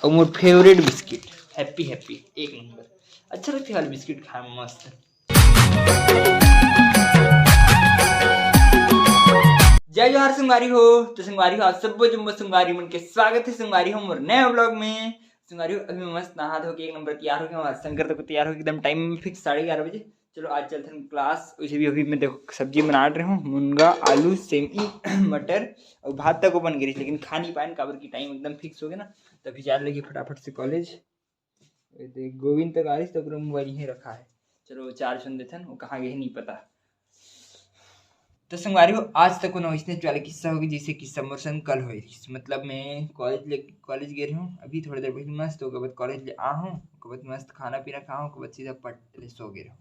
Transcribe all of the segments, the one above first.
और मोर favourite biscuit happy happy एक number अच्छा लगते वाला बिस्किट खाए में मस्त। जय जोहार संगवारी हो। तो संगवारी हो आप सब जम्बो संगवारी मन के स्वागत है संगवारी हो मोर नए व्लॉग में। संगवारी हो अभी मैं मस्त नहा धो के एक नंबर तैयार हो गया हूँ। शंकर तक तैयार हो एकदम टाइम में फिक्स 11:30 बजे। चलो आज चलते हैं क्लास। उसे भी अभी मैं देखो सब्जी बना रही हूँ, मुनगा आलू सेमी मटर और भात तक बन गई, लेकिन खा नहीं पाए काबर की टाइम एकदम फिक्स हो गया ना, तभी जा लगी फटाफट से कॉलेज। गोविंद तक आ रही तक मोबाइल यहीं रखा है। चलो चार्ज सुन देते हैं, वो कहाँ गए नहीं पता। तो संगवारी हो आज तक इसने वाला किस्सा होगी जैसे किस्सा मोर संग कल हुई। मतलब मैं कॉलेज गए हूँ अभी थोड़ी देर पहले मस्त होगा बाद कॉलेज ले आ हूँ, बाद मस्त खाना पीना खा हूँ, बाद सीधा पट सो गए हूँ।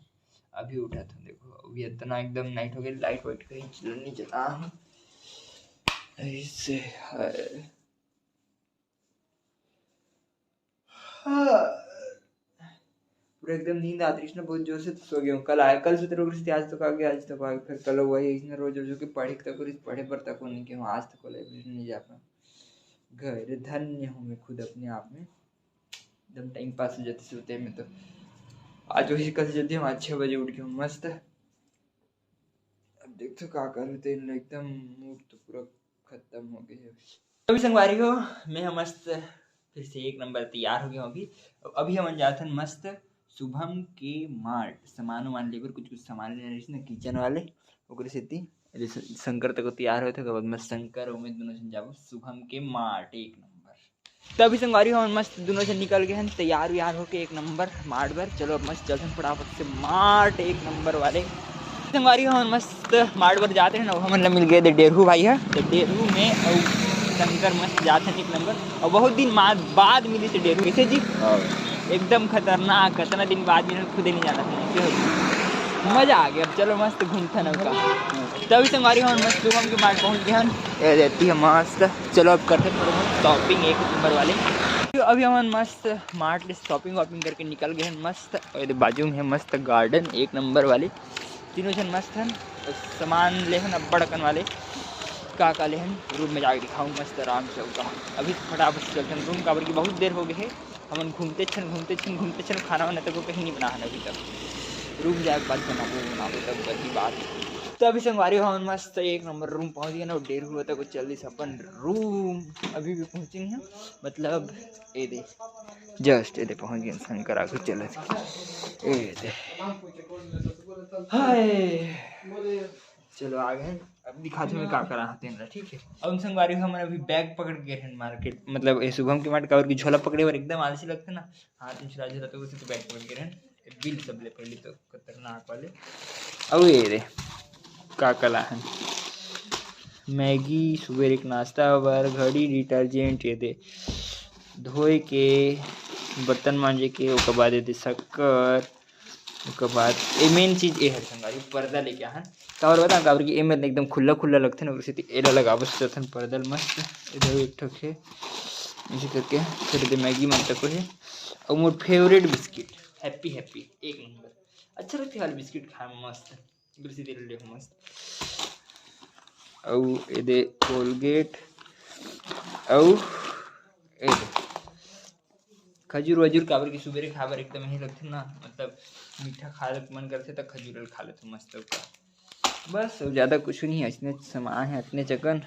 अभी उठा था देखो, अभी इतना एकदम नाइट हो गया, लाइट वाइट कहीं नहीं चला हूँ ऐसे है। पूरा एकदम नींद आती है ना बहुत जोर से, तो सो गया हूँ। कल से तेरे को आज तक आ गया, आज तक आ गया, फिर कल वही इसने रोज रोज के पढ़े तक पढ़े पर तक नहीं कि आज तक लाइब्रेरी नहीं जा पाऊँ। घर धन्य हूँ मैं खुद अपने आप में, एकदम टाइम पास हो जाते सोते में। तो आज वही कल जल्दी हम 6 बजे उठ गए मस्त। अब देखो क्या करूँ, तो एकदम मूड तो पूरा खत्म हो गया। अभी संगवारी हो मैं मस्त फिर से एक नंबर तैयार हो गया हूँ। अभी हम जाते हैं मस्त शुभम के मार्ट सामान वामान लेकर, कुछ सामान लेने ना किचन वाले ओकरे सेती शंकर तक तैयार होते के बाद मस्त शंकर उमेद दोनों जन जाबो शुभम के मार्ट एक नंबर। तभी संगवारी हम मस्त दोनों से निकल गए हैं तैयार व्यार होके एक नंबर मार्ट पर। चलो मस्त चलते हैं फटाफट से मार्ट एक नंबर वाले। संगवारी हम मस्त मार्ट पर जाते हैं ना, हम मिल गए थे डेरू भाई है, तो डेरू में और शंकर मस्त जाते हैं एक नंबर। और बहुत दिन बाद मिली थी डेरू कैसे जी, एकदम खतरनाक, कितना दिन बाद मिले खुद ही नहीं जाना था, मजा आ गया। अब चलो मस्त घूमते नौका। तभी संगवारी हम मस्त शुभम के मार्ट पहुंच गए हैं, रहती है मस्त। चलो अब करते थोड़ा बहुत शॉपिंग एक नंबर वाले। तो अभी हम मस्त मार्ट ले शॉपिंग वॉपिंग करके निकल गए हैं मस्त। और बाजू में है मस्त गार्डन एक नंबर वाले, तीनों जन मस्त हैं। सामान ले हैं बड़कन वाले का ले हैं, रूम में जाकर दिखाऊँ मस्त आराम से होगा। अभी फटाफट से चलते हैं रूम का, की बहुत देर हो गई है। हम घूमते छन खाना वाना तक कहीं नहीं बना है अभी तक। रूम जाए बाद बनाबो तब बड़ी बात। तो अभी संगवारी हम मस्त एक नंबर रूम पहुंच गए ना, डेढ़ हुआ तक जल्दी से अपन रूम अभी भी पहुंचे नहीं हैं। मतलब ये दे जस्ट ये दे पहुंच गए शंकर आगे चले ये दे हाय। चलो आ गए, अब दिखाते मैं क्या करा हैं ठीक है। अब संगवारी हमारे अभी बैग पकड़ के हैं मार्केट, मतलब ये शुभम के मार्ट का, और की झोला पकड़े और एकदम आलसी लगते ना, हाथ में चला तो उसे तो बैग पकड़ के हैं। बिल सब ले पहले तो खतरनाक वाले। अब ये रे का कला है, मैगी सुबह एक नाश्ता बर, घड़ी डिटर्जेंट ये दे धोए के, बर्तन मांजे के, उसके बाद ये दे शक्कर, उसके बाद ये मेन चीज़ ये है संगारी पर्दा लेके आन काबर बता काबर कि एम एकदम खुला खुला लगते ना, उसी एला लगाबो सोचन पर्दा मस्त इधर एक ठक है इसी करके। फिर दे मैगी मन तक है। और मोर फेवरेट बिस्किट हैप्पी हैप्पी एक नंबर अच्छा लगते वाला बिस्किट खाए में मस्त, दूसरी दे ले मस्त। और ये दे कोलगेट और ये खजूर वजूर काबर की सुबेरे खाबर एकदम ही लगते ना, मतलब मीठा खा मन करते तो खजूर खा लेते मस्त होगा। बस ज़्यादा कुछ नहीं है, इतने सामान है इतने चकन,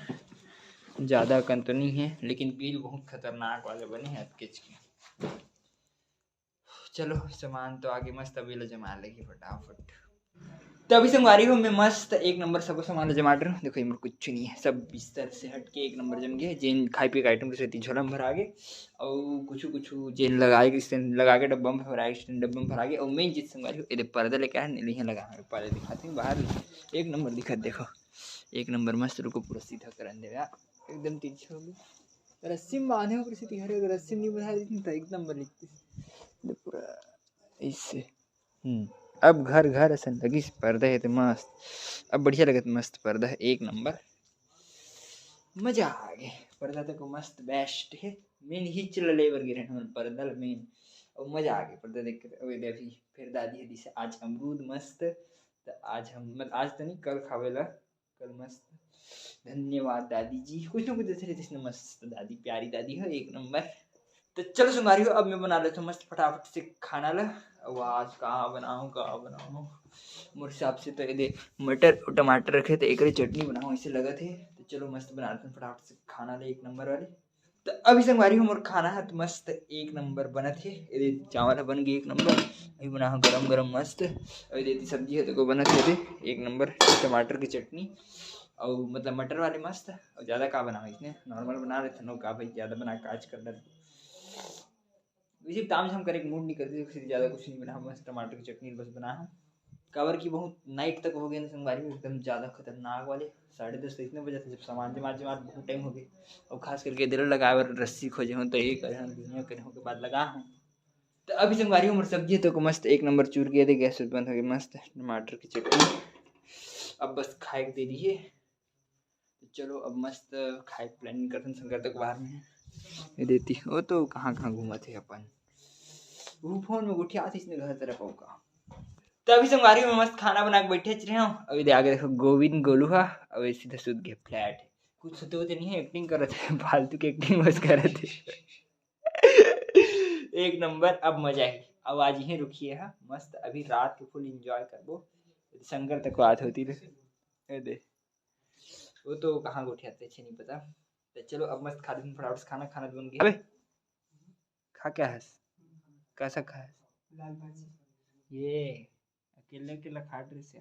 ज़्यादा कन तो नहीं है, लेकिन बिल बहुत खतरनाक वाले बने हैं अटकेच के। चलो सामान तो आगे मस्त अभी जमा लेगी फटाफट। तो अभी संगवारी हूँ मैं मस्त एक नंबर सब सामान जमा रहा हूँ। देखो इमर कुछ नहीं है, सब बिस्तर से हट के एक नंबर जम गए। जेन खाई पी के आइटम से झोला में भरा गए, और कुछ जेन लगा के डब्बा में भरा डब्बा में भरा गए। और मेन चीज़ संगवारी हूँ ये पर्दा लेके आए नहीं लगा, पहले दिखाते हैं बाहर एक नंबर दिखा देखो एक नंबर मस्त। रुको पूरा सीधा कर दे एकदम तिरछा होगी, रस्सी में बांधे हो किसी तिहारे, अगर रस्सी नहीं बना देती तो एक नंबर लिखती पूरा इससे। अब घर घर ऐसा लगी पर्दा है तो मस्त, अब बढ़िया लगे मस्त पर्दा है एक नंबर, मजा आ गया। पर्दा तक मस्त बेस्ट है, मेन ही चल लेवर गिरे पर्दा मेन, और मजा आ गया पर्दा देख कर। अभी फिर दादी है दिसे आज अमरूद मस्त, तो आज हम मतलब आज तो नहीं कल खावेला, कल मस्त। धन्यवाद दादी जी, कुछ ना कुछ जैसे मस्त दादी प्यारी दादी हो एक नंबर। तो चलो संगारी हो, अब मैं बना लेता हूँ मस्त फटाफट से खाना ला। अब आज कहाँ बनाऊँ मोर हिसाब से तो ये मटर और टमाटर रखे थे, एक चटनी बनाऊँ ऐसे लगा थे। तो चलो मस्त बना लेते हैं फटाफट से खाना ले, एक नंबर वाले। तो अभी संगवारी हो मोर खाना है तो मस्त एक नंबर बना थे। ये चावल बन गए एक नंबर, अभी बना हो गरम गरम मस्त। अभी देती सब्जी है तो को बना थे एक नंबर, टमाटर की चटनी और मतलब मटर वाले मस्त। और ज़्यादा का बना इसने नॉर्मल बना रहे थे, नो का भाई ज़्यादा बना काज कर रहे वैसे ताम झाम करे मूड नहीं करती, फिर ज़्यादा कुछ नहीं बना, बस टमाटर की चटनी बस बना है। कवर की बहुत नाइट तक हो गए ना संगवारी में, एकदम ज़्यादा खतरनाक वाले 10:30 इतने बजे थे जब सामान जमा जमा बहुत टाइम हो गए। और खास करके दिल लगाए और रस्सी खोजे हूँ तो ये करे हम दुनिया करे के बाद लगा हूँ। तो अभी संगवारी उम्र सब्जी तो मस्त एक नंबर चूर किए थे, गैस बंद हो गई मस्त टमाटर की चटनी। अब बस खाए दे दी है, तो चलो अब मस्त खाए प्लानिंग करते हैं। शंकर तक बाहर में ये देती वो तो कहाँ कहाँ घूमा थे अपन, वो फोन में उठे आती इसने घर तरफ होगा। तो अभी संगवारी में मस्त खाना बना के बैठे रहे हूँ। अभी आगे देखो गोविंद गोलू हा, अब सीधा सुध गया फ्लैट। कुछ सोते होते नहीं है, एक्टिंग कर रहे थे फालतू की एक्टिंग बस कर रहे थे। एक नंबर। अब मजा है, अब आज ही रुकिए है मस्त, अभी रात के फुल एंजॉय करबो। शंकर तक बात होती रहे दे वो तो कहाँ उठे आते अच्छे नहीं पता। तो चलो अब मस्त खा लेते फटाफट खाना, खाना बन गया। अबे खा क्या है, कैसा खा है लाल भाजी, ये अकेले अकेला खा रहे से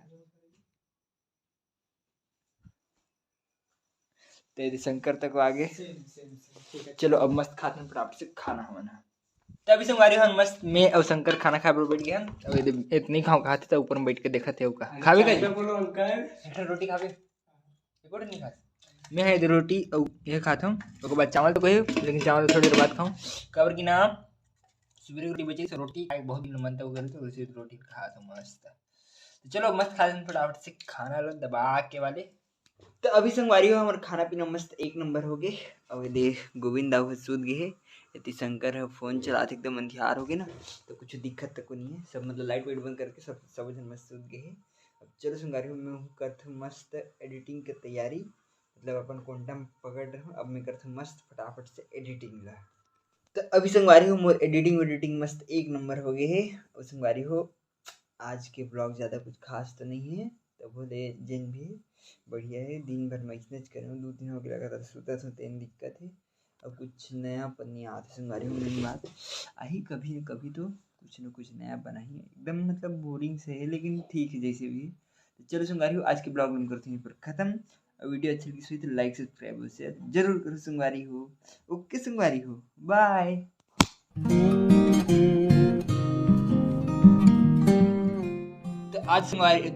तेरी शंकर तक आगे। चलो अब मस्त खाते हैं फटाफट से खाना हमारा। तभी से हमारे हम मस्त मैं और शंकर खाना खा बैठ गया। अब इतनी खाओ खाते तो ऊपर में बैठ के देखा थे का खावे का रोटी खावे नहीं खा मैं है रोटी और ये खाता हूँ। उसके बाद चावल तो कहे लेकिन चावल थोड़ी देर बाद खाऊँ कबर की नाम सुबह रोटी बची से रोटी बहुत दिन मन तक तो उसी रोटी खा था मस्त। तो चलो मस्त खा लेते फटाफट से खाना लो दबा के वाले। तो अभी संगवारी हो हमारा खाना पीना मस्त एक नंबर हो गए। अब देख गोविंद दाऊ सूद गए यदि शंकर है फोन चलाते एकदम अंधियार हो गए ना, तो कुछ दिक्कत तक को नहीं है, सब मतलब लाइट वाइट बंद करके सब जन मस्त सूद गए। अब चलो संगवारी हो मैं करता हूँ मस्त एडिटिंग की तैयारी, मतलब अपन क्वांटम पकड़ रहा हूँ। अब मैं करता हूँ मस्त फटाफट से एडिटिंग ला। तो अभी संगवारी हो मोर एडिटिंग मस्त एक नंबर हो गए है। और संगवारी हो आज के ब्लॉग ज़्यादा कुछ खास तो नहीं है, तो बोले जिन भी बढ़िया है। दिन भर मैं इतना करूँ 2 दिन हो गया लगातार सोता तेन दिक्कत है। अब कुछ नया पन्नी आते संगवारी हो मेरी बात आई कभी न कभी तो कुछ न कुछ नया बना ही है, एकदम मतलब बोरिंग से है लेकिन ठीक है जैसे भी है। तो चलो संगवारी हो आज के ब्लॉग में करते हैं पर ख़त्म। वीडियो अच्छी लगी तो लाइक सब्सक्राइब शेयर जरूर करो संगवारी हो। ओके संगवारी हो बाय। तो आज संगवारी